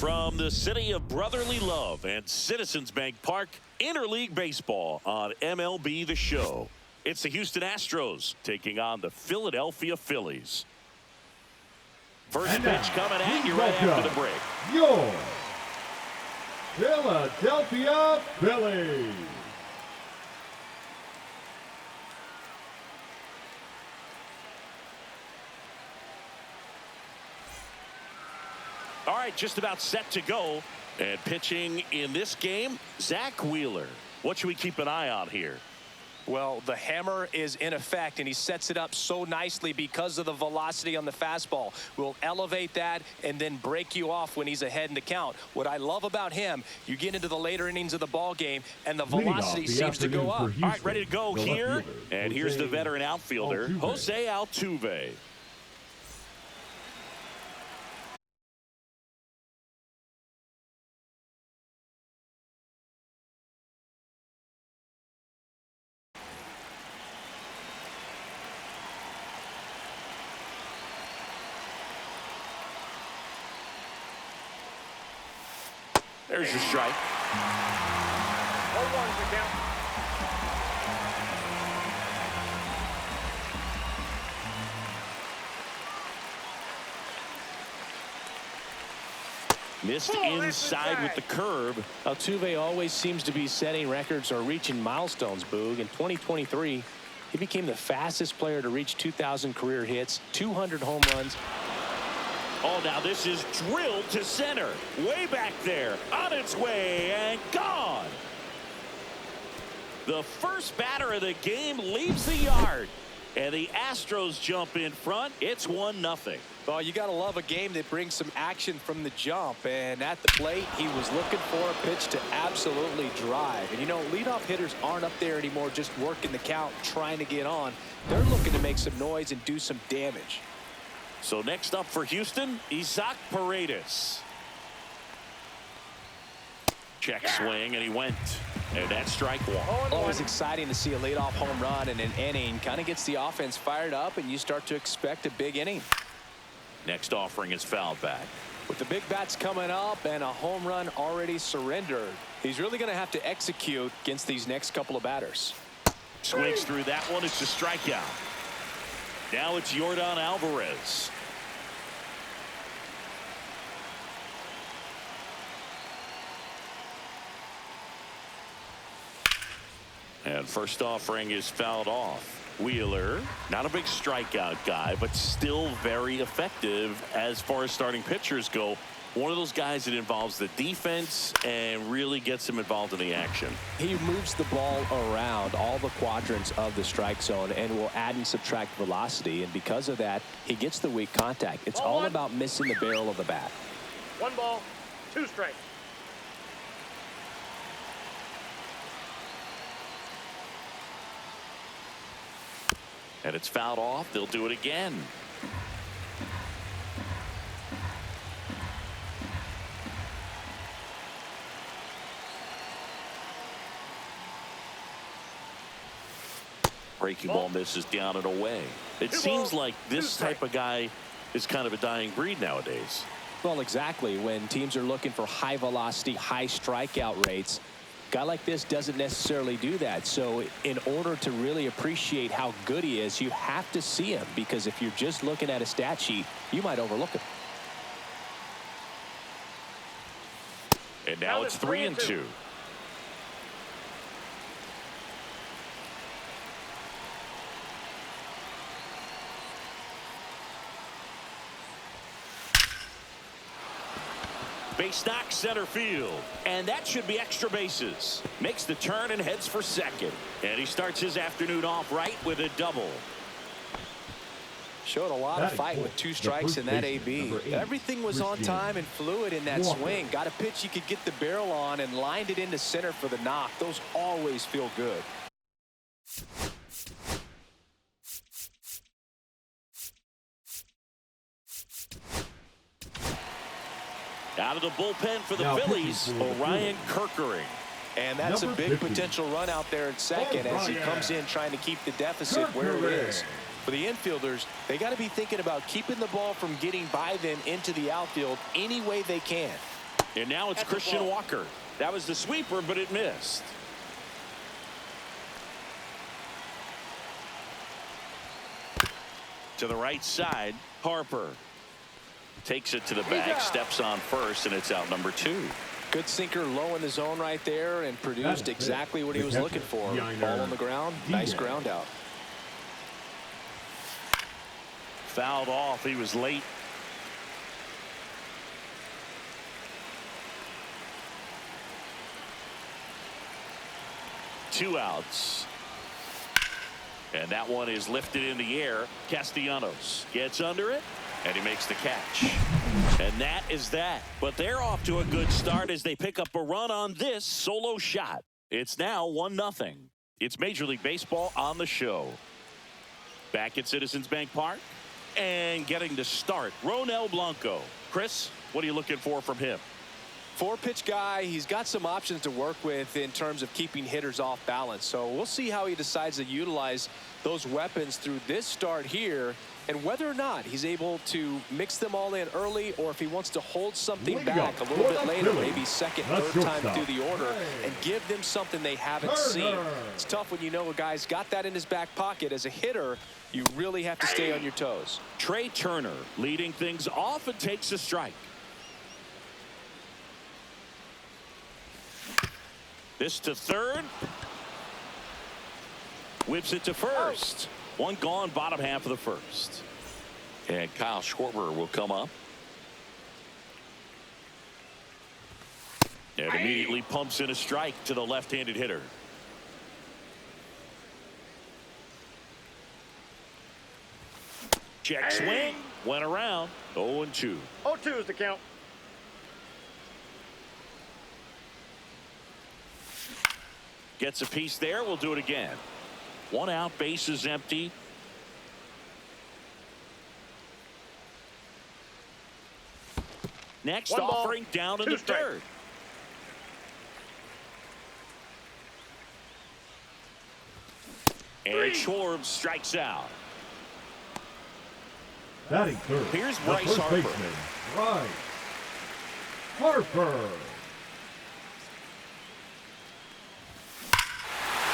From the city of brotherly love and Citizens Bank Park, interleague baseball on MLB The Show. It's the Houston Astros taking on the Philadelphia Phillies. First pitch coming at you right after the break. Your Philadelphia Phillies. All right, just about set to go. And pitching in this game, Zach Wheeler. What should we keep an eye on here? Well, the hammer is in effect, and he sets it up so nicely because of the velocity on the fastball. Will elevate that and then break you off when he's ahead in the count. What I love about him, you get into the later innings of the ball game, and the velocity seems to go up. All right, ready to go here. And here's the veteran outfielder, Jose Altuve. There's your strike. 0-1 the count. Missed inside with the curve. Altuve always seems to be setting records or reaching milestones, Boog. In 2023, he became the fastest player to reach 2,000 career hits, 200 home runs. Oh, now this is drilled to center. Way back there. On its way and gone. The first batter of the game leaves the yard. And the Astros jump in front. It's 1-0. Well, you got to love a game that brings some action from the jump. And at the plate, he was looking for a pitch to absolutely drive. And, you know, leadoff hitters aren't up there anymore just working the count, trying to get on. They're looking to make some noise and do some damage. So next up for Houston, Isaac Paredes. Check swing, and he went. And that's strike one. Always exciting to see a leadoff home run in an inning. Kind of gets the offense fired up, and you start to expect a big inning. Next offering is fouled back. With the big bats coming up and a home run already surrendered, he's really going to have to execute against these next couple of batters. Swings through that one. It's a strikeout. Now it's Yordan Alvarez. And first offering is fouled off. Wheeler, not a big strikeout guy, but still very effective as far as starting pitchers go. One of those guys that involves the defense and really gets him involved in the action. He moves the ball around all the quadrants of the strike zone and will add and subtract velocity. And because of that, he gets the weak contact. It's all about missing the barrel of the bat. 1 ball, 2 strikes. And it's fouled off. They'll do it again. Breaking ball misses down and away. It seems like this type of guy is kind of a dying breed nowadays. Well, exactly. When teams are looking for high velocity, high strikeout rates, a guy like this doesn't necessarily do that. So in order to really appreciate how good he is, you have to see him, because if you're just looking at a stat sheet, you might overlook him. And now it's 3-2. Base knock center field, and that should be extra bases. Makes the turn and heads for second, and he starts his afternoon off right with a double. Showed a lot of fight with 2 strikes in that AB. Everything was on time and fluid in that swing. Got a pitch he could get the barrel on and lined it into center for the knock. Those always feel good. Out of the bullpen for the Phillies, Orion Kirkering. And that's a big potential run out there in second as he comes in trying to keep the deficit where it is. For the infielders, they got to be thinking about keeping the ball from getting by them into the outfield any way they can. And now it's Christian Walker. That was the sweeper, but it missed. To the right side, Harper takes it to the bag, steps on first, and it's out number 2. Good sinker low in the zone right there and produced exactly what he was looking for. Ball on the ground, nice ground out. Fouled off. He was late. Two outs. And that one is lifted in the air. Castellanos gets under it, and he makes the catch. And that is that. But they're off to a good start as they pick up a run on this solo shot. It's now 1-0. It's Major League Baseball on the show. Back at Citizens Bank Park. And getting to start, Ronel Blanco. Chris, what are you looking for from him? 4-pitch guy. He's got some options to work with in terms of keeping hitters off balance. So we'll see how he decides to utilize those weapons through this start here, and whether or not he's able to mix them all in early, or if he wants to hold something back a little bit later, maybe second, third time through the order, and give them something they haven't seen. It's tough when you know a guy's got that in his back pocket. As a hitter, you really have to stay on your toes. Trey Turner leading things off and takes a strike. This to third. Whips it to first. One gone, bottom half of the first. And Kyle Schwarber will come up. And immediately pumps in a strike to the left-handed hitter. Check swing. Went around. 0-2. 0-2 is the count. Gets a piece there. We'll do it again. One out, base is empty. Next offering down in the third. And Schwarber strikes out. Batting third. Here's Bryce Harper. Bryce Harper.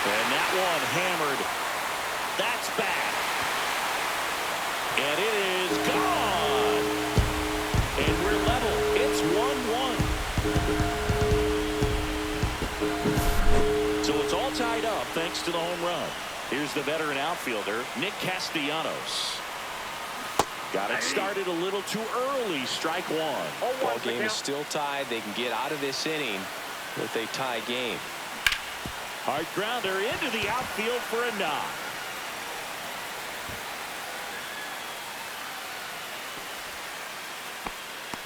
And that one hammered. That's back. And it is gone. And we're level. It's 1-1. So it's all tied up thanks to the home run. Here's the veteran outfielder, Nick Castellanos. Got it started a little too early. Strike one. Ball game is still tied. They can get out of this inning with a tie game. Hard grounder into the outfield for a knock.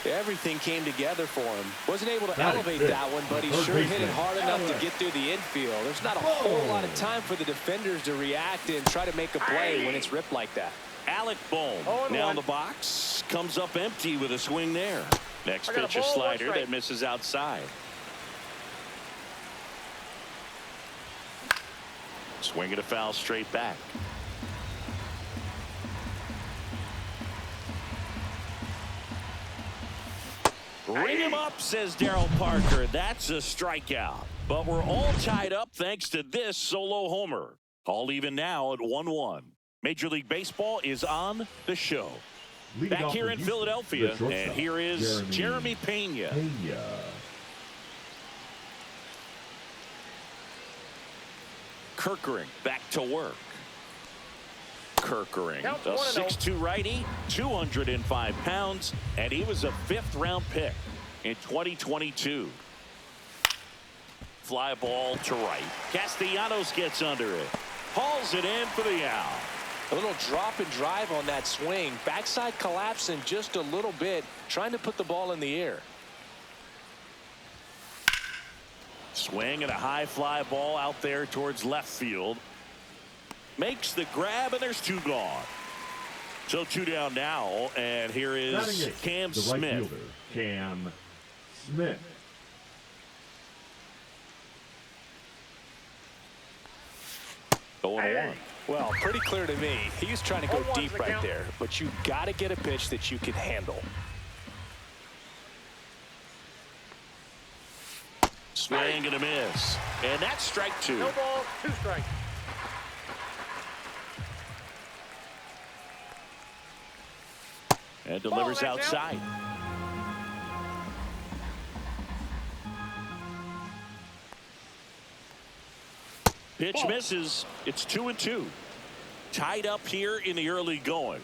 Everything came together for him. Wasn't able to elevate that one, but he sure hit it hard enough to get through the infield. There's not a whole lot of time for the defenders to react and try to make a play when it's ripped like that. Alec Bohm down the box. Comes up empty with a swing there. Next pitch, a slider that misses outside. Swing and a foul straight back. Ring him up, says Darryl Parker. That's a strikeout. But we're all tied up thanks to this solo homer. All even now at 1-1. Major League Baseball is on the show. Back here in Philadelphia, and here is Jeremy Pena. Kerkering back to work. Kerkering, a 6'2" righty, 205 pounds, and he was a 5th-round pick in 2022. Fly ball to right. Castellanos gets under it. Hauls it in for the out. A little drop and drive on that swing. Backside collapsing just a little bit, trying to put the ball in the air. Swing and a high fly ball out there towards left field. Makes the grab, and there's 2 gone. So 2 down now, and here is Cam Smith. Right fielder, Cam Smith. Well, pretty clear to me. He's trying to go deep right there, but you got to get a pitch that you can handle. Swing and a miss. And that's strike 2. No ball, 2 strikes. And delivers Ball, that's outside. Pitch misses. It's 2-2. Tied up here in the early going.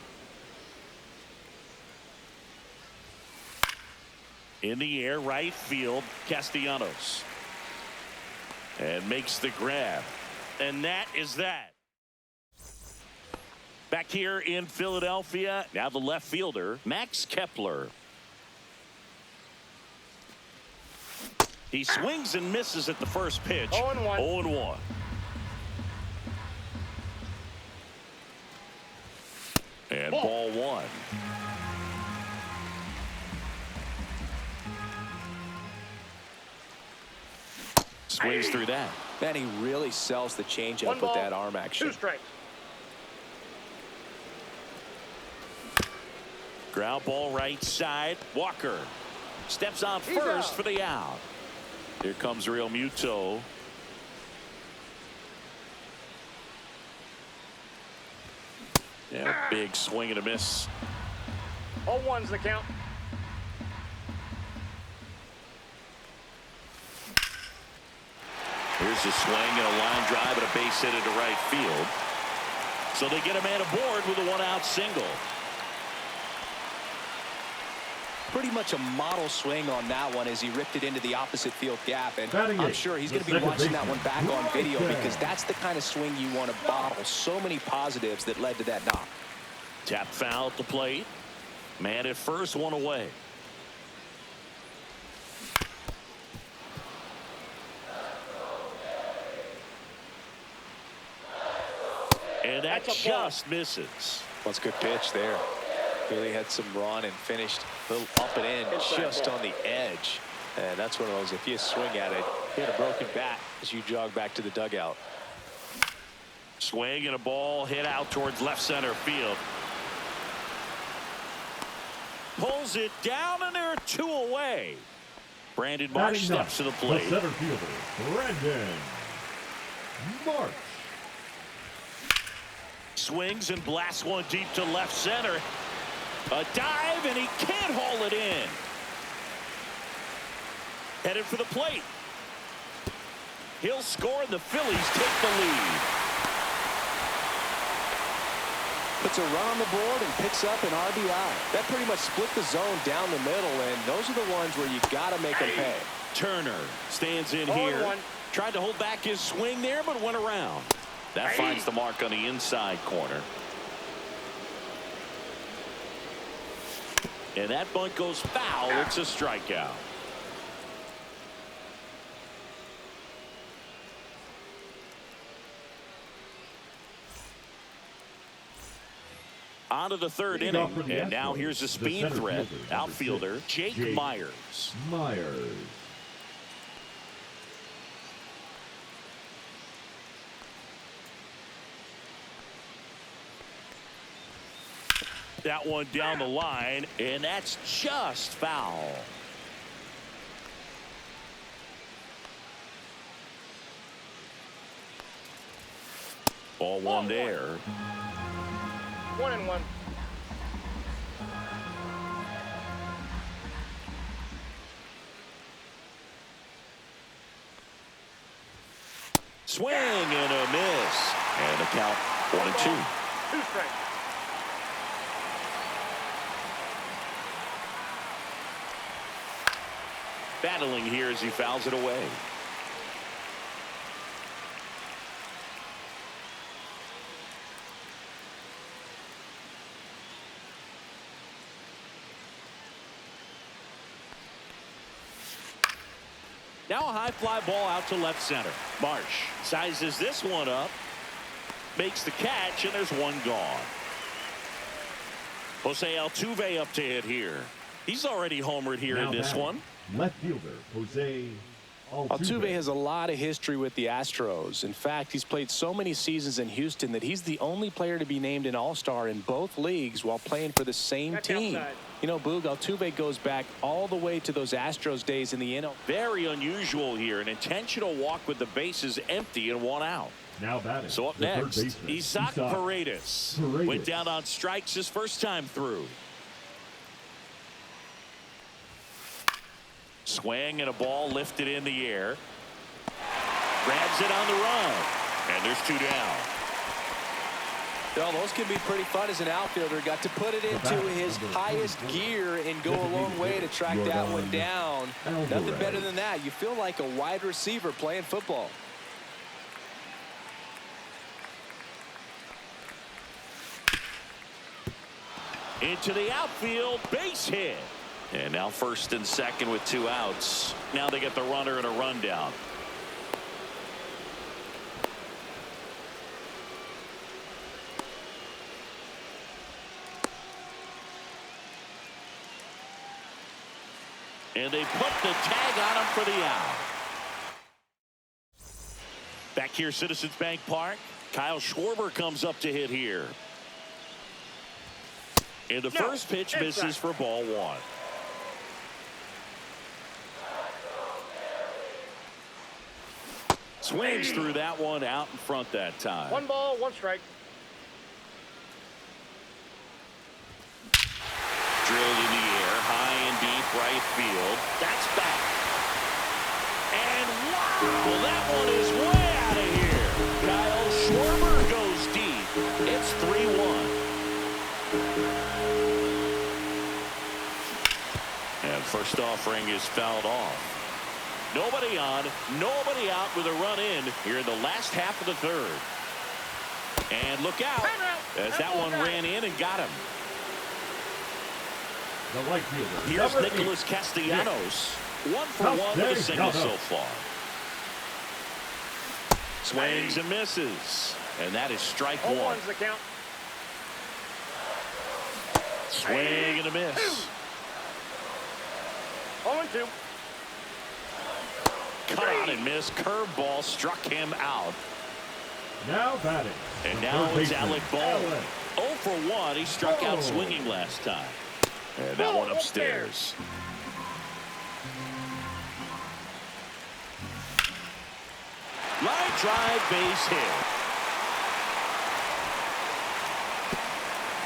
In the air, right field, Castellanos. And makes the grab. And that is that. Back here in Philadelphia, now the left fielder, Max Kepler. He swings and misses at the first pitch. 0-1. 0-1. And ball 1. Swings through that. Man, he really sells the changeup 1 with ball, that arm action. 2 strikes. Ground ball right side. Walker steps on He's first out. for the out. Here comes Real Muto. Yeah, big swing and a miss. 0-1's the count. Here's a swing and a line drive and a base hit into right field. So they get a man aboard with a 1-out single. Pretty much a model swing on that one as he ripped it into the opposite field gap. And Batting I'm eighth, sure he's the going to be second watching that baseman, one back on video Showdown. because that's the kind of swing you want to bottle. So many positives that led to that knock. Tap foul at the plate. Man at first, 1 away. And that That's a ball. just misses. Well, it's a good pitch there. Really had some run and finished a little up and in, It's that just ball. on the edge. And that's one of those, if you swing at it, hit a broken bat as you jog back to the dugout. Swing and a ball hit out towards left center field. Pulls it down, and there are 2 away. Brandon Marsh Batting steps to ninth, the plate. center fielder, Brandon Marsh. Swings and blasts one deep to left center. A dive, and he can't haul it in. Headed for the plate. He'll score, and the Phillies take the lead. Puts a run on the board and picks up an RBI. That pretty much split the zone down the middle, and those are the ones where you got to make them pay. Turner stands in 0-1. here. Tried to hold back his swing there, but went around. That finds the mark on the inside corner. And that bunt goes foul. It's a strikeout. On to the third Leading off inning. for the And now Astros, here's a the speed center threat. fielder, number Outfielder 6, Jake Myers. Myers. That one down the line, and that's just foul. Ball 1 there. 1-1. Swing and a miss. And the count 1-2. 2 strikes. Battling here as he fouls it away. Now a high fly ball out to left center. Marsh sizes this one up, makes the catch, and there's one gone. Jose Altuve up to hit here. He's already homered here Now in this batting, one. left fielder Jose Altuve has a lot of history with the Astros. In fact, he's played so many seasons in Houston that he's the only player to be named an all-star in both leagues while playing for the same team. You know, Boog, Altuve goes back all the way to those Astros days in the NL. Very unusual here. An intentional walk with the bases empty and one out. Now batting. So up next, Isaac Paredes. Went down on strikes his first time through. Swing and a ball lifted in the air. Grabs it on the run. And there's two down. Well, those can be pretty fun as an outfielder. Got to put it into his highest gear and go a long way to track that one down. Nothing better than that. You feel like a wide receiver playing football. Into the outfield, base hit. And now first and second with two outs. Now they get the runner and a rundown. And they put the tag on him for the out. Back here, Citizens Bank Park. Kyle Schwarber comes up to hit here. And the first pitch misses for ball one. Swings through that one out in front that time. 1 ball, 1 strike. Drilled in the air, high and deep right field. That's back. And wow! Well, that one is way out of here. Kyle Schwarber goes deep. It's 3-1. And first offering is fouled off. Nobody on, nobody out with a run in here in the last half of the third. And look out as that one ran in and got him. The right fielder. Here's Nicholas Castellanos. 1 for 1 with a single so far. Swings and misses. And that is strike one. 0-1's the count. Swing and a miss. 0-2. Cut on and miss. Curveball struck him out. Now batting. And now it's Alec Bohm. 0 for 1. He struck out swinging last time. And that one upstairs. Line drive, base hit.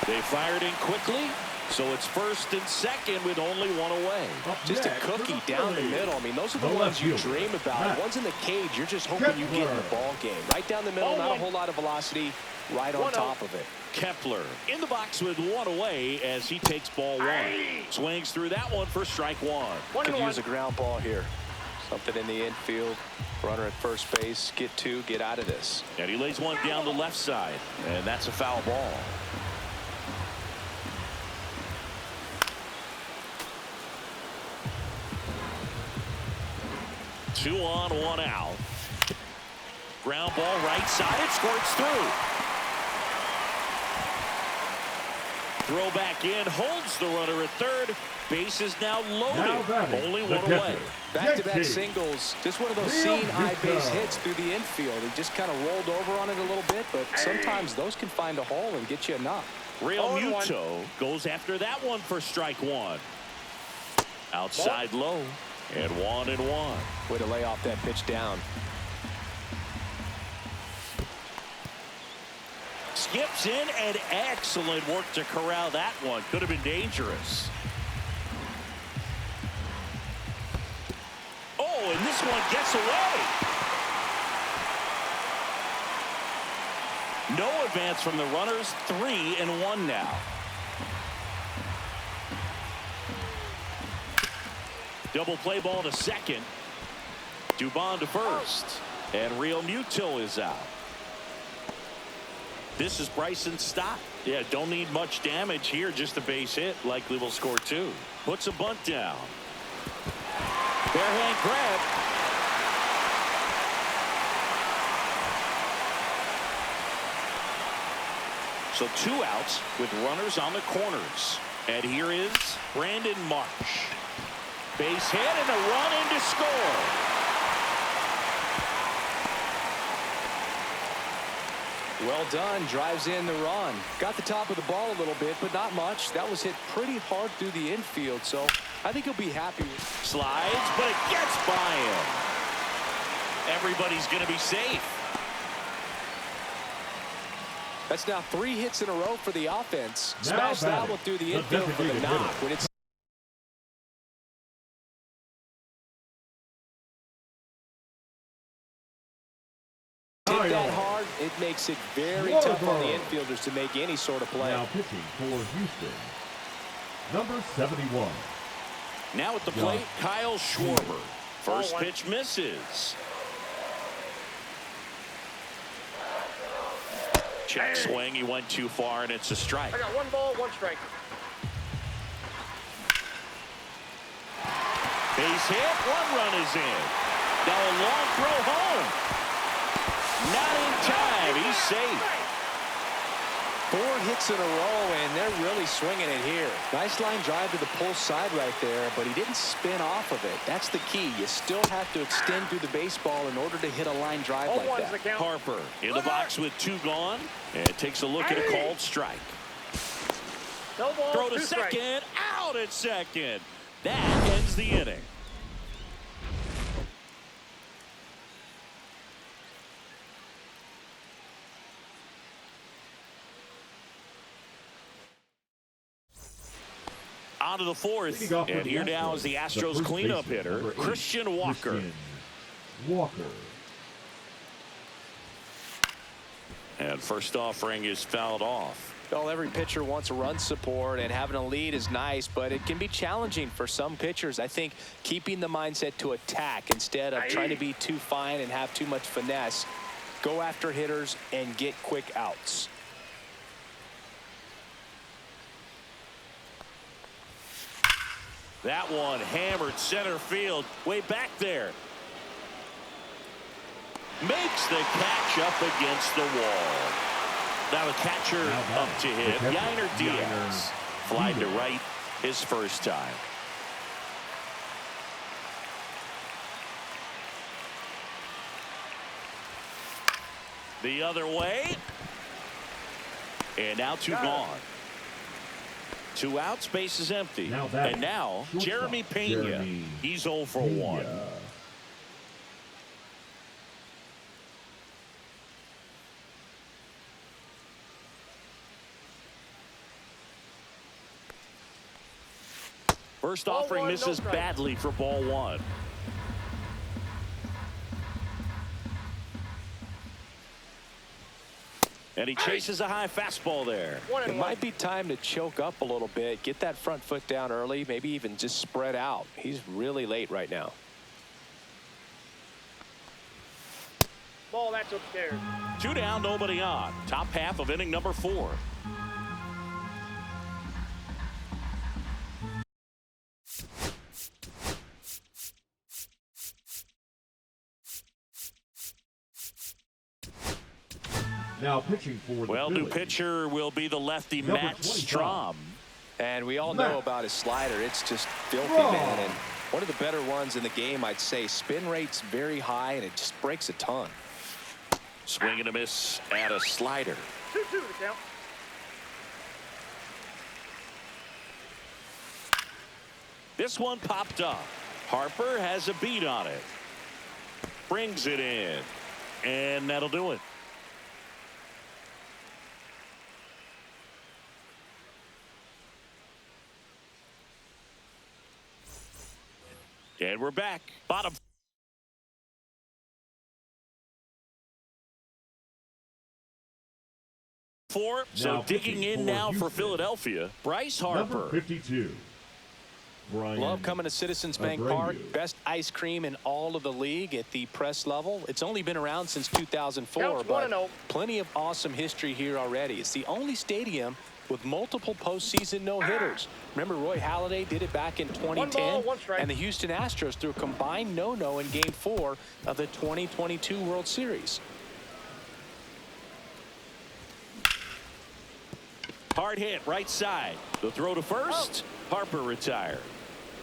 They fired in quickly, so it's first and second with only one away. Just a cookie down the middle. I mean, those are the ones you dream about. One's in the cage, you're just hoping you get in the ball game. Right down the middle, not a whole lot of velocity, right on top of it. Kepler in the box with one away as he takes ball one. Swings through that one for strike one. Could use a ground ball here. Something in the infield. Runner at first base. Get two. Get out of this. And he lays one down the left side. And that's a foul ball. Two on, one out. Ground ball right side. It squirts through. Throw back in, holds the runner at third. Base is now loaded. Only one away. Back-to-back singles. Just one of those seeing high base hits through the infield. He just kind of rolled over on it a little bit, but sometimes those can find a hole and get you a knock. Real Muto goes after that one for strike one. Outside low. And 1-1. Way to lay off that pitch down. Skips in, and excellent work to corral that one. Could have been dangerous. Oh, and this one gets away. No advance from the runners. 3-1 now. Double play ball to second. Dubon to first. And Real Muto is out. This is Bryson's stop. Yeah, don't need much damage here. Just a base hit. Likely will score two. Puts a bunt down. Barehand grab. So two outs with runners on the corners. And here is Brandon Marsh. Base hit and a run in to score. Well done. Drives in the run. Got the top of the ball a little bit, but not much. That was hit pretty hard through the infield, so I think he'll be happy. Slides, but it gets by him. Everybody's going to be safe. That's now 3 hits in a row for the offense. Now Smashed that one through the infield for the designated knock. hitter. When it's hit that hard, it makes it very tough on the infielders to make any sort of play. Now pitching for Houston, number 71. Now at the plate, Kyle Schwarber. First pitch misses. Check swing. He went too far, and it's a strike. I got 1 ball, 1 strike. Base hit. 1 run is in. Now a long throw home. Not in time. He's safe. 4 hits in a row, and they're really swinging it here. Nice line drive to the pull side right there, but he didn't spin off of it. That's the key. You still have to extend through the baseball in order to hit a line drive like that. Harper in the box with 2 gone, and takes a look at a called strike. No ball, Throw to 2 strikes. second. Out at second. That ends the inning. On to the 4th, and here now is the Astros cleanup hitter, Christian Walker. And first offering is fouled off. Well, every pitcher wants run support, and having a lead is nice, but it can be challenging for some pitchers. I think keeping the mindset to attack instead of trying to be too fine and have too much finesse. Go after hitters and get quick outs. That one hammered center field, way back there. Makes the catch up against the wall. Now the catcher up to hit, Yainer Diaz. Fly to right his first time. The other way. And now 2 gone. 2 outs, base is empty. And now Jeremy Pena. He's 0 for 1. First offering misses badly for ball 1. And he chases a high fastball there. It might be time to choke up a little bit, get that front foot down early, maybe even just spread out. He's really late right now. Ball, that's upstairs. 2 down, nobody on. Top half of inning number 4. Now pitching for the Well, new Phillies, pitcher will be the lefty number Matt 25. Strom. And we all know about his slider. It's just filthy, man. And one of the better ones in the game, I'd say. Spin rate's very high, and it just breaks a ton. Swing and a miss at a slider. 2-2 the count. This one popped up. Harper has a beat on it. Brings it in. And that'll do it. And we're back. Bottom. Four. So digging in now for Philadelphia, Bryce Harper. Number 52. Love coming to Citizens Bank Park. Best ice cream in all of the league at the press level. It's only been around since 2004, but plenty of awesome history here already. It's the only stadium with multiple postseason no-hitters. Remember, Roy Halladay did it back in 2010, and the Houston Astros threw a combined no-no in Game 4 of the 2022 World Series. Hard hit, right side. The throw to first. Harper retired.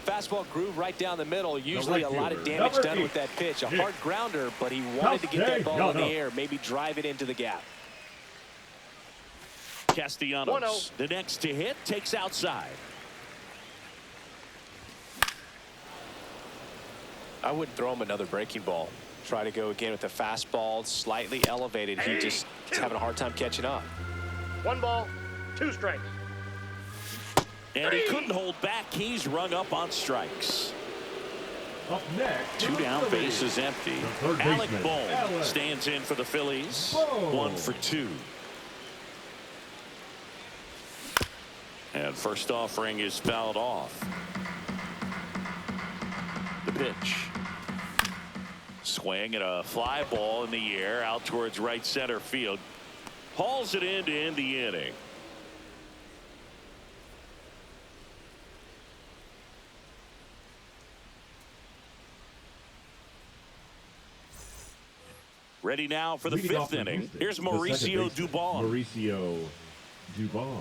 Fastball groove right down the middle. Usually a lot of damage done with that pitch. A hard grounder, but he wanted to get that ball in the air, maybe drive it into the gap. Castellanos, the next to hit, takes outside. I wouldn't throw him another breaking ball. Try to go again with the fastball, slightly elevated. He just is having a hard time catching up. 1 ball, 2 strikes. And he couldn't hold back. He's rung up on strikes. Up next, 2 down, bases empty. Alec Bohm stands in for the Phillies. 1 for 2. And first offering is fouled off. The pitch. Swing and a fly ball in the air out towards right center field. Hauls it in to end the inning. Ready now for the 5th inning. Here's Mauricio Dubon.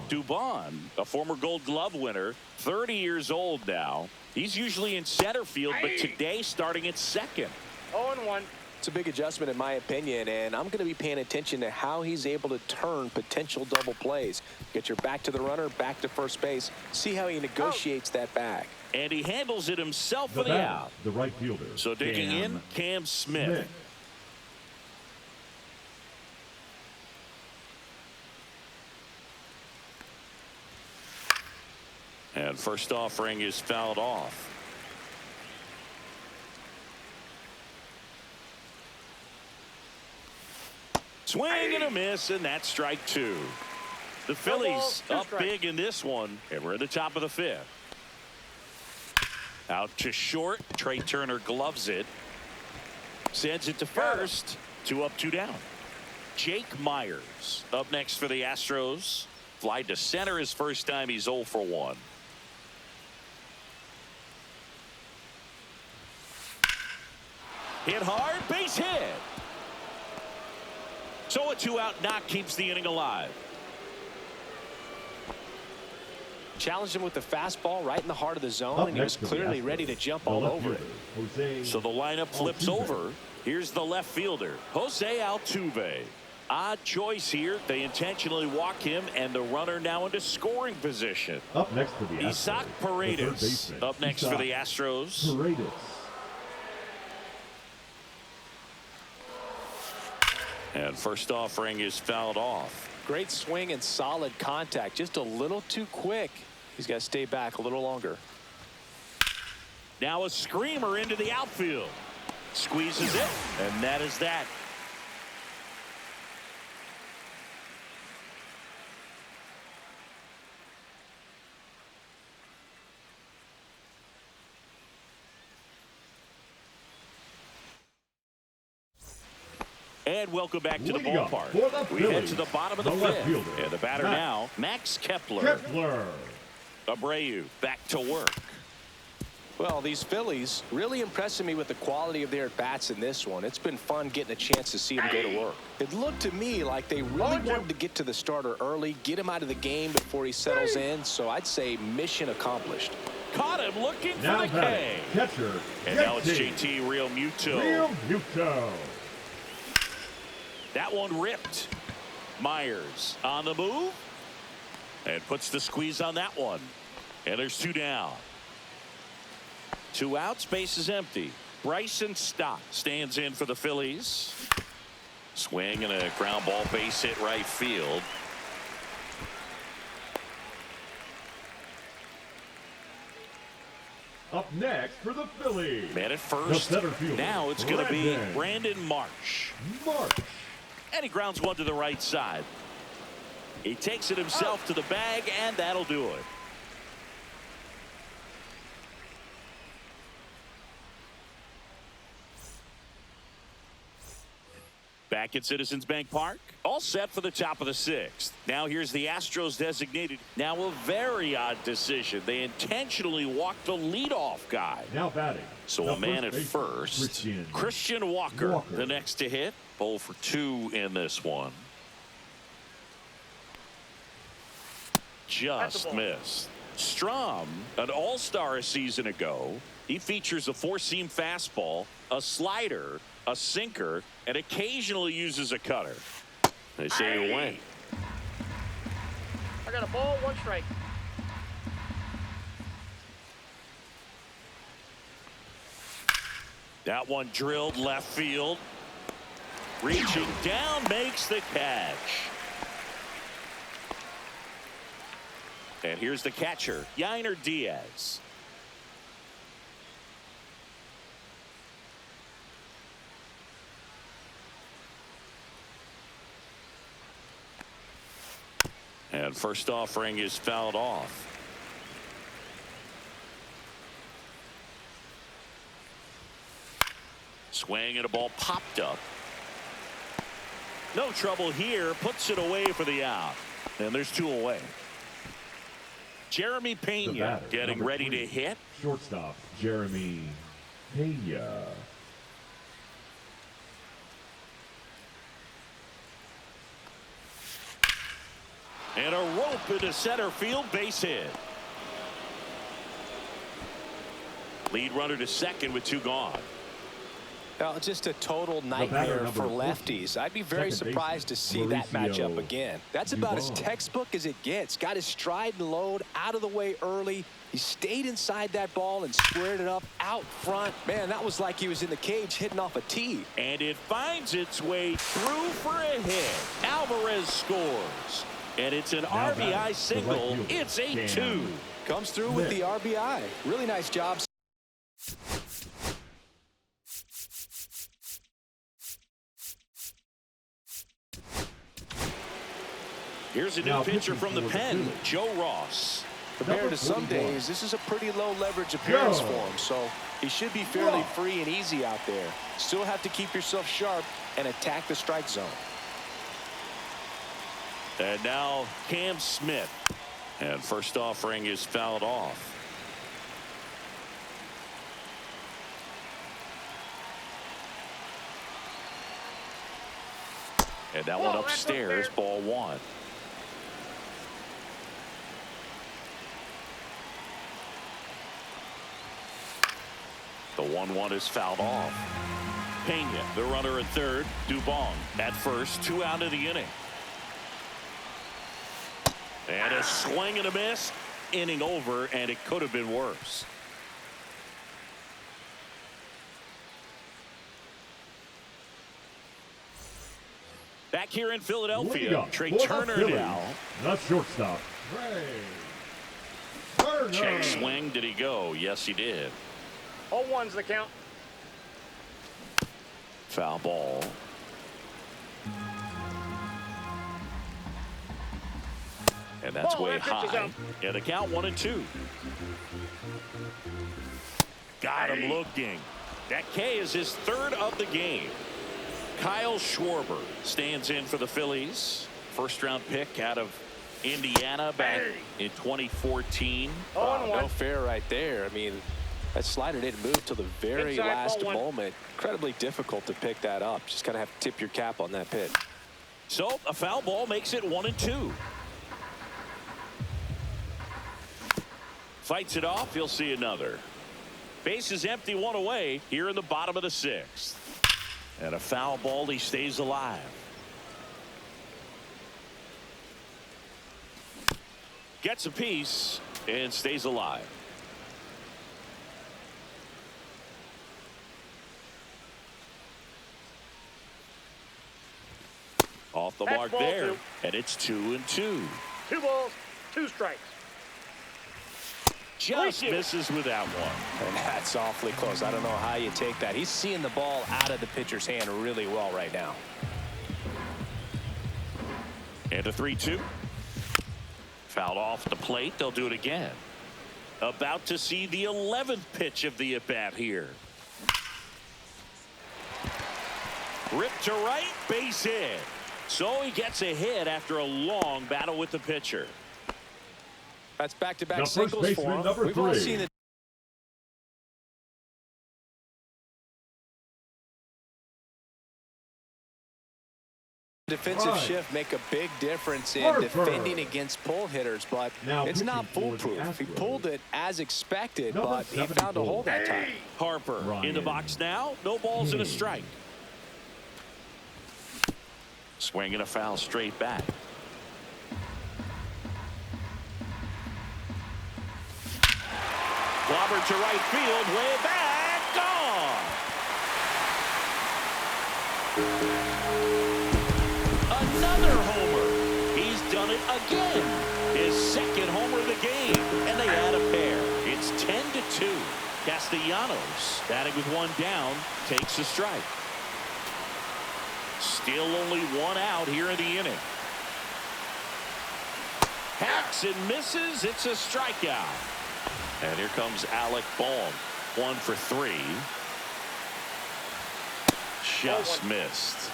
Dubon, a former Gold Glove winner, 30 years old now. He's usually in center field, but today starting at second. 0-1. It's a big adjustment in my opinion, and I'm going to be paying attention to how he's able to turn potential double plays. Get your back to the runner, back to first base. See how he negotiates that back. And he handles it himself for the out. The right fielder. So digging in, Cam Smith. And first offering is fouled off. Swing and a miss, and that's strike 2. The Phillies up big in this one, and we're at the top of the 5th. Out to short. Trey Turner gloves it. Sends it to first. 2 up, 2 down. Jake Myers up next for the Astros. Fly to center his first time. He's 0 for 1. Hit hard, base hit. So a 2-out knock keeps the inning alive. Challenged him with the fastball right in the heart of the zone, and he was clearly ready to jump all over it. So the lineup flips over. Here's the left fielder, Jose Altuve. Odd choice here. They intentionally walk him, and the runner now into scoring position. Up next for the Astros, Isaac Paredes up next for the Astros. And first offering is fouled off. Great swing and solid contact. Just a little too quick. He's got to stay back a little longer. Now a screamer into the outfield. Squeezes it, and that is that. And welcome back to the ballpark. We head to the bottom of the 5th. And the batter now, Max Kepler. Abreu back to work. Well, these Phillies really impressing me with the quality of their at-bats in this one. It's been fun getting a chance to see them go to work. It looked to me like they really wanted to get to the starter early, get him out of the game before he settles in. So I'd say mission accomplished. Caught him looking for the K. Catcher, and now it's JT Realmuto. That one ripped. Myers on the move and puts the squeeze on that one. And there's 2 down. 2 outs, base is empty. Bryson Stott stands in for the Phillies. Swing and a ground ball, base hit right field. Up next for the Phillies. Man at first. Now it's going to be Brandon Marsh. And he grounds one to the right side. He takes it himself to the bag, and that'll do it. Back at Citizens Bank Park, all set for the top of the 6th. Now here's the Astros designated. Now a very odd decision. They intentionally walked the leadoff guy. Now batting. So a man at first. Christian Walker, the next to hit. 0 for 2 in this one. Just missed. Strom, an all-star a season ago. He features a 4-seam fastball, a slider, a sinker, and occasionally uses a cutter. They say he went. I got a ball, 1 strike. That one drilled left field. Reaching down, makes the catch. And here's the catcher, Yainer Diaz. And first offering is fouled off. Swing and a ball popped up. No trouble here. Puts it away for the out. And there's 2 away. Jeremy Pena getting ready to hit. Shortstop, Jeremy Pena. And a rope into center field, base hit. Lead runner to second with 2 gone. Well, just a total nightmare for lefties. I'd be very surprised to see that matchup again. That's about as textbook as it gets. Got his stride and load out of the way early. He stayed inside that ball and squared it up out front. Man, that was like he was in the cage hitting off a tee. And it finds its way through for a hit. Alvarez scores. And it's an RBI single. It's 8-2. Comes through with the RBI. Really nice job. Here's a new pitcher from the pen, Joe Ross. Compared to some days, this is a pretty low leverage appearance for him, so he should be fairly free and easy out there. Still have to keep yourself sharp and attack the strike zone. And now Cam Smith. And first offering is fouled off. And that one upstairs, ball 1. The 1-1 is fouled off. Pena, the runner at third. Dubon at first. 2 out of the inning. And a swing and a miss. Inning over, and it could have been worse. Back here in Philadelphia, Trey Turner now. The shortstop, Trey Turner. Check swing. Did he go? Yes, he did. 0-1's the count. Foul ball. And that's way high. Yeah, the count 1-2. Got him looking. That K is his 3rd of the game. Kyle Schwarber stands in for the Phillies. First-round pick out of Indiana back in 2014. No fair right there. I mean, that slider didn't move till the very last moment. Incredibly difficult to pick that up. Just kind of have to tip your cap on that pitch. So a foul ball makes it 1-2. Fights it off. He'll see another. Base is empty, 1 away here in the bottom of the 6th. And a foul ball. He stays alive. Gets a piece and stays alive. Off the mark there, and it's 2-2. 2 balls, 2 strikes. Just misses with that one. And that's awfully close. I don't know how you take that. He's seeing the ball out of the pitcher's hand really well right now. And a 3-2. Fouled off the plate. They'll do it again. About to see the 11th pitch of the at-bat here. Ripped to right, base hit. So he gets a hit after a long battle with the pitcher. That's back-to-back singles for him. We've all seen the defensive shift make a big difference in defending against pull hitters, but it's not foolproof. He pulled it as expected, but he found a hole that time. Harper in the box now. No balls and a strike. Swing and a foul straight back. to right field, way back, gone. Another homer. He's done it again. His second homer of the game, and they add a pair. It's 10-2. Castellanos, batting with one down, takes a strike. Still only one out here in the inning. Hacks and misses. It's a strikeout. And here comes Alec Bohm. 1 for 3. Just missed.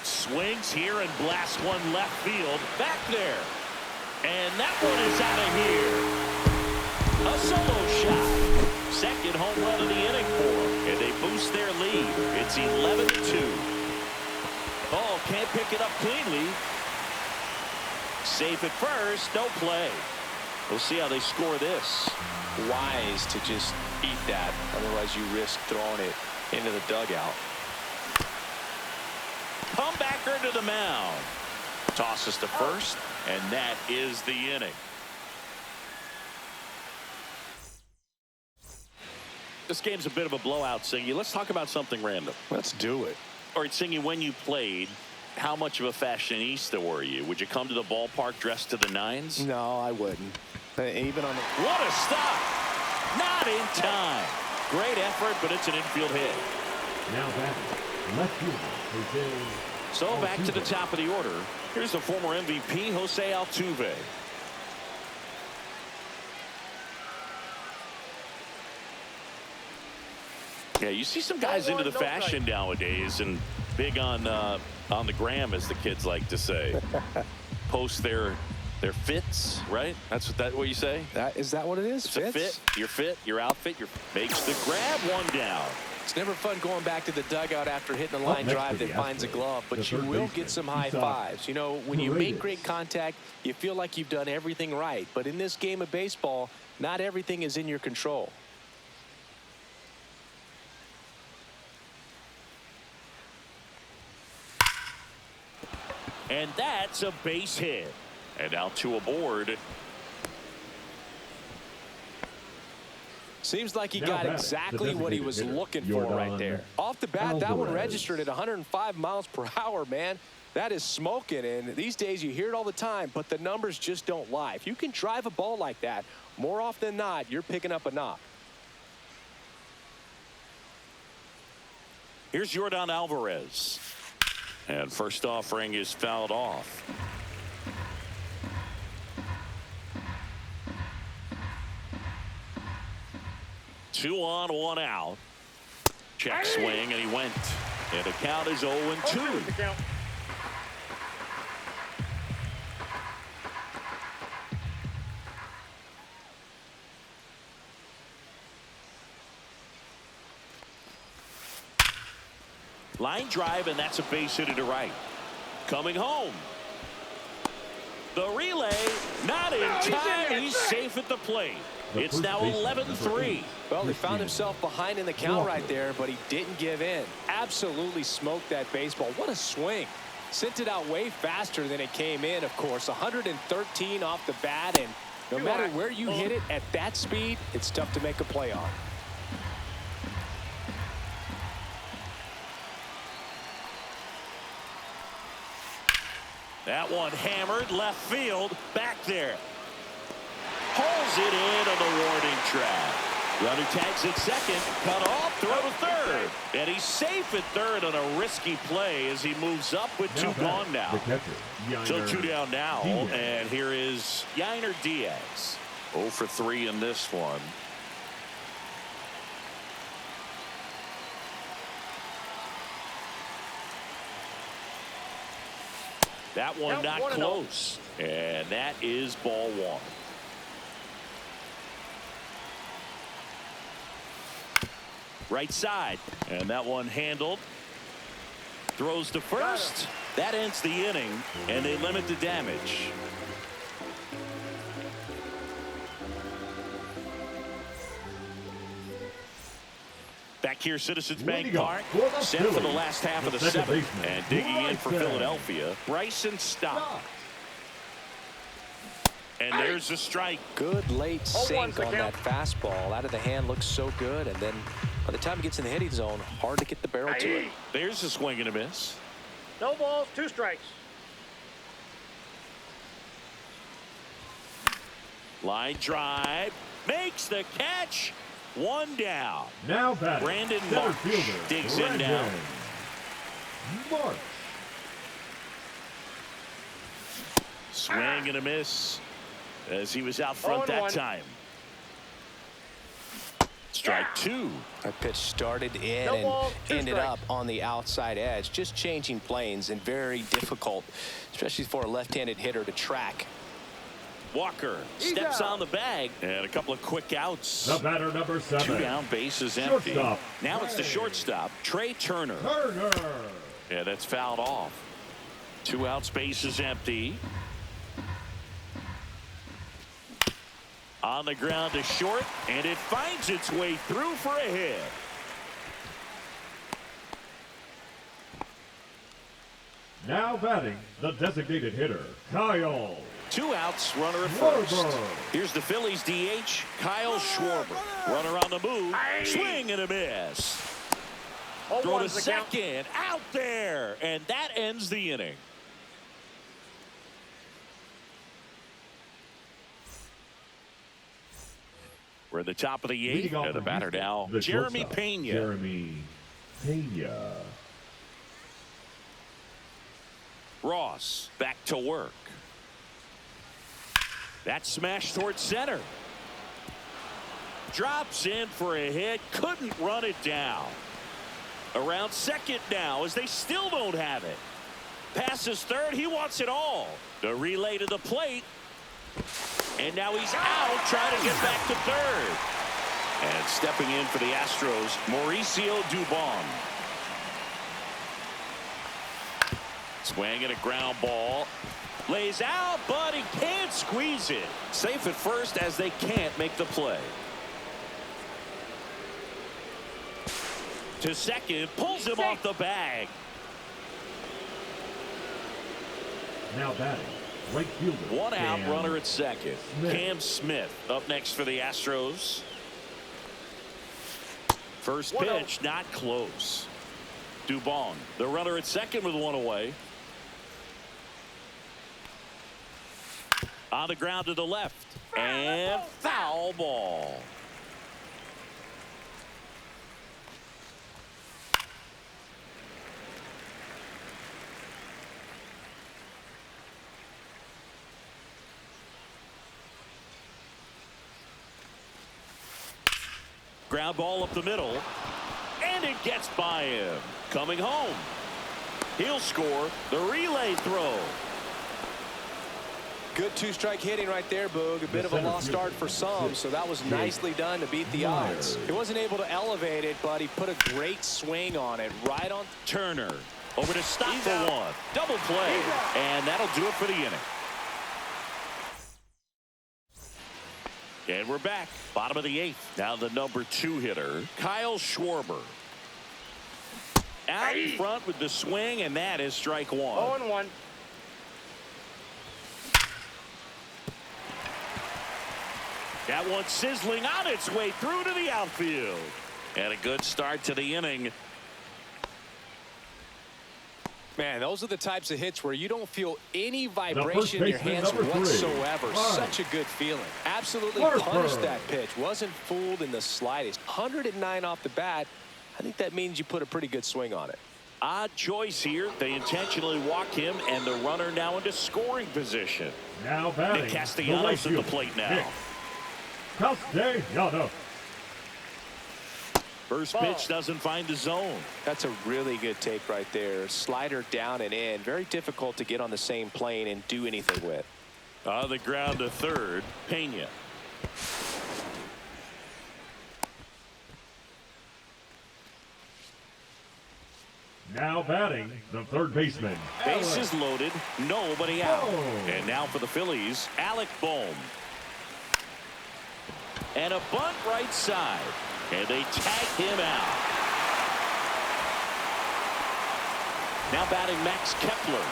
Swings here and blasts one left field. Back there. And that one is out of here. A solo shot. Second home run of the inning for them. And they boost their lead. It's 11-2. Oh, can't pick it up cleanly. Safe at first. No play. We'll see how they score this. Wise to just eat that. Otherwise, you risk throwing it into the dugout. Comebacker to the mound. Tosses to first, and that is the inning. This game's a bit of a blowout, Singy. Let's talk about something random. Let's do it. All right, Singy, when you played, how much of a fashionista were you? Would you come to the ballpark dressed to the nines? No, I wouldn't. Even on the... What a stop! Not in time. Great effort, but it's an infield hit. Now batting, left fielder, Jose. So back to the top of the order. Here's the former MVP, Jose Altuve. Yeah, you see some guys into the fashion nowadays and big on the gram, as the kids like to say. Post their fits, right? That's what you say? Is that what it is? It's a fit, your outfit, makes the grab one down. It's never fun going back to the dugout after hitting a line drive that finds a glove, but you will get some high fives. You know, when you make great contact, you feel like you've done everything right. But in this game of baseball, not everything is in your control. And that's a base hit. And out to aboard. Seems like he got exactly what he was looking for right there. Off the bat, that one registered at 105 miles per hour, man. That is smoking, and these days you hear it all the time, but the numbers just don't lie. If you can drive a ball like that, more often than not, you're picking up a knock. Here's Yordan Alvarez. And first offering is fouled off. Two on, one out. Check swing, and he went. And the count is 0-2. Line drive, and that's a base hit to right. Coming home. The relay, not in time. He's safe at the plate. It's now 11-3. Well, he found himself behind in the count right there, but he didn't give in. Absolutely smoked that baseball. What a swing. Sent it out way faster than it came in, of course. 113 off the bat, and no matter where you hit it at that speed, it's tough to make a play on. That one hammered left field, back there. Pulls it in on the warning track. Runner tags at second, cut off, throw to third. And he's safe at third on a risky play as he moves up with two gone now. So two down now, and here is Yainer Diaz. 0 for 3 in this one. That one not close, and that is ball one. Right side, and that one handled. Throws to first. That ends the inning, and they limit the damage. Back back here, Citizens Bank Leading up Park, for the set for the Phillies, last half of the second seventh. baseman, And digging in for Bryson. Philadelphia, Bryson Stott. And there's the strike. Good late sink the on that fastball. Out of the hand, looks so good. And then by the time it gets in the hitting zone, hard to get the barrel to it. There's a swing and a miss. No balls, 2 strikes. Line drive. Makes the catch. 1 down. Now batting, Brandon center Marsh fielder, digs in now. Marsh. Swing and a miss as he was out front that 0-1. time. Strike 2. That pitch started in No and ball, 2 ended strikes. up on the outside edge. Just changing planes and very difficult, especially for a left-handed hitter to track. Walker steps on the bag and a couple of quick outs. The batter, number 7. 2 down, bases empty. Shortstop, Now it's the shortstop, Trey Turner. Turner. Yeah, that's fouled off. 2 outs, bases empty. On the ground to short, and it finds its way through for a hit. Now batting, the designated hitter, Kyle 2 outs, runner at first. Schwarber. Here's the Phillies DH, Kyle Schwarber. Runner on the move, swing and a miss. Throw to 0-1's the count. second, out there, and that ends the inning. We're at the top of the 8th, Leading off and the from batter Houston, now, the Jeremy shortstop, Pena. Jeremy Pena. Ross back to work. That smash towards center. Drops in for a hit. Couldn't run it down. Around second now as they still don't have it. Passes third. He wants it all. The relay to the plate. And now he's out trying to get back to third. And stepping in for the Astros, Mauricio Dubon. Swing and a ground ball. Lays out, but he can't squeeze it. Safe at first as they can't make the play. To second, pulls him off the bag. Now batting, right fielder. 1 out, Cam runner at second. Smith. Cam Smith up next for the Astros. First 1-0. pitch, not close. Dubon, the runner at second with 1 away. On the ground to the left. And foul ball. Ground ball up the middle. And it gets by him. Coming home. He'll score the relay throw. Good 2-strike hitting right there, Boog. A bit of a lost start for some, so that was nicely done to beat the odds. He wasn't able to elevate it, but he put a great swing on it. Right on. Turner over to stop for 1. Double play. And that'll do it for the inning. And we're back. Bottom of the 8th. Now the number 2 hitter, Kyle Schwarber. Out in front with the swing, and that is strike 1. 0-1. That one sizzling on its way through to the outfield. And a good start to the inning. Man, those are the types of hits where you don't feel any vibration in your baseman, hands number 3. whatsoever. Right. Such a good feeling. Absolutely Harper. punished that pitch. Wasn't fooled in the slightest. 109 off the bat. I think that means you put a pretty good swing on it. Odd choice here. They intentionally walk him, and the runner now into scoring position. Now batting, Nick the right Castellanos at the fielder, plate now. Nick Castellanos. First pitch doesn't find the zone. That's a really good take right there. Slider down and in. Very difficult to get on the same plane and do anything with. On the ground to third, Pena. Now batting, the third baseman. Bases loaded, nobody out. Bohm. And now for the Phillies, Alec Bohm. And a bunt right side. And they tag him out. Now batting Max Kepler.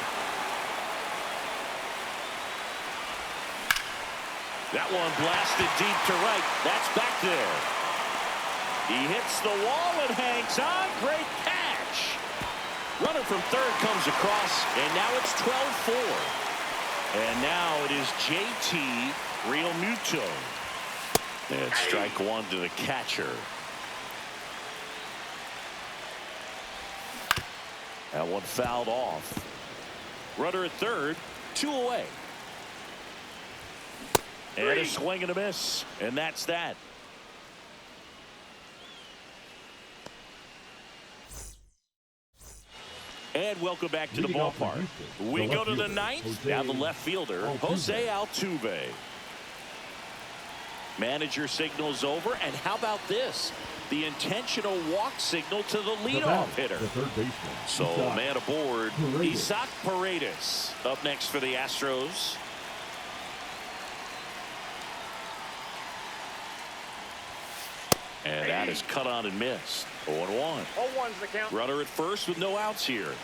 That one blasted deep to right. That's back there. He hits the wall and hangs on. Great catch. Runner from third comes across, and now it's 12-4. And now it is JT Realmuto. And strike one to the catcher. That one fouled off. Runner at third, 2 away. And a swing and a miss. And that's that. And welcome back to the ballpark. We go to the ninth. Now the left fielder, Jose Altuve. Manager signals over. And how about this? The intentional walk signal to the leadoff hitter. So man aboard, Isaac Paredes up next for the Astros. And that is cut on and missed. 0-1. 0-1's the count. Runner at first with no outs here.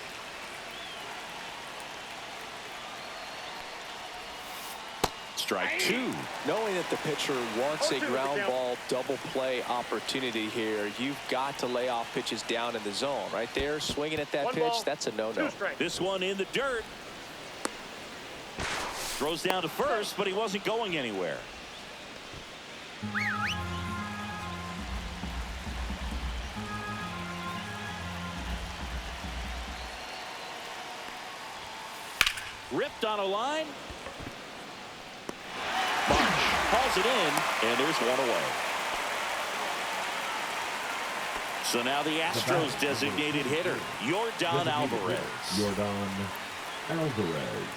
Strike two. Knowing that the pitcher wants a ground ball double play opportunity here, you've got to lay off pitches down in the zone. Right there, swinging at that pitch, that's a no-no. This one in the dirt. Throws down to first, but he wasn't going anywhere. Ripped on a line. Marsh hauls it in, and there's one away. So now the Astros designated hitter, Yordan Alvarez. Yordan Alvarez.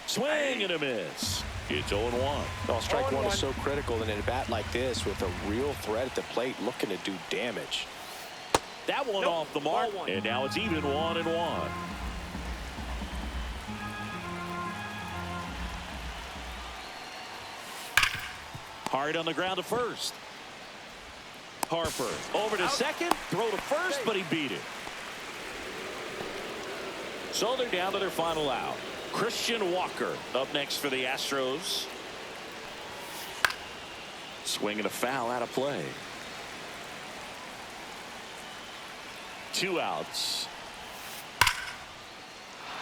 Swing and a miss. It's 0-1. Well, strike one is so critical in a bat like this with a real threat at the plate looking to do damage. That one off the mark, and now it's even 1-1. Hard on the ground to first. Harper over to second, throw to first, but he beat it. So they're down to their final out. Christian Walker up next for the Astros. Swinging a foul out of play. 2 outs.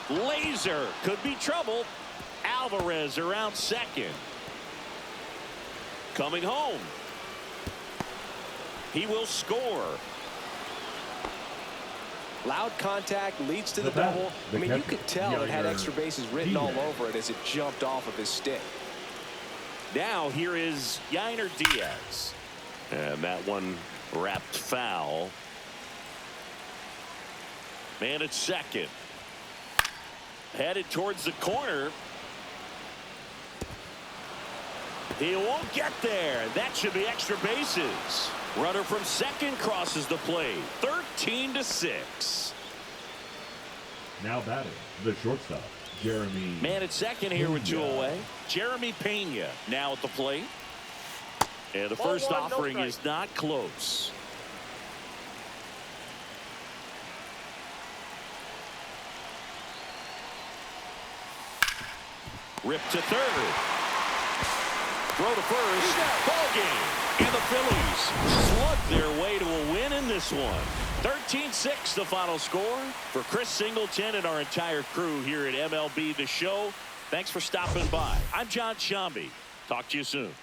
Laser could be trouble. Alvarez around second. Coming home. He will score. Loud contact leads to the double. I mean, you could tell it had extra bases written all over it as it jumped off of his stick. Now here is Yainer Diaz. And that one wrapped foul. Man at second. Headed towards the corner. He won't get there. That should be extra bases. Runner from second crosses the plate. 13-6. Now batting, the shortstop, Jeremy. Man at second here with 2 away. Jeremy Pena now at the plate. And the first offering is not close. Rip to third. Throw to first. Ball game. And the Phillies slug their way to a win in this one. 13-6 the final score. For Chris Singleton and our entire crew here at MLB The Show, thanks for stopping by. I'm John Shambi. Talk to you soon.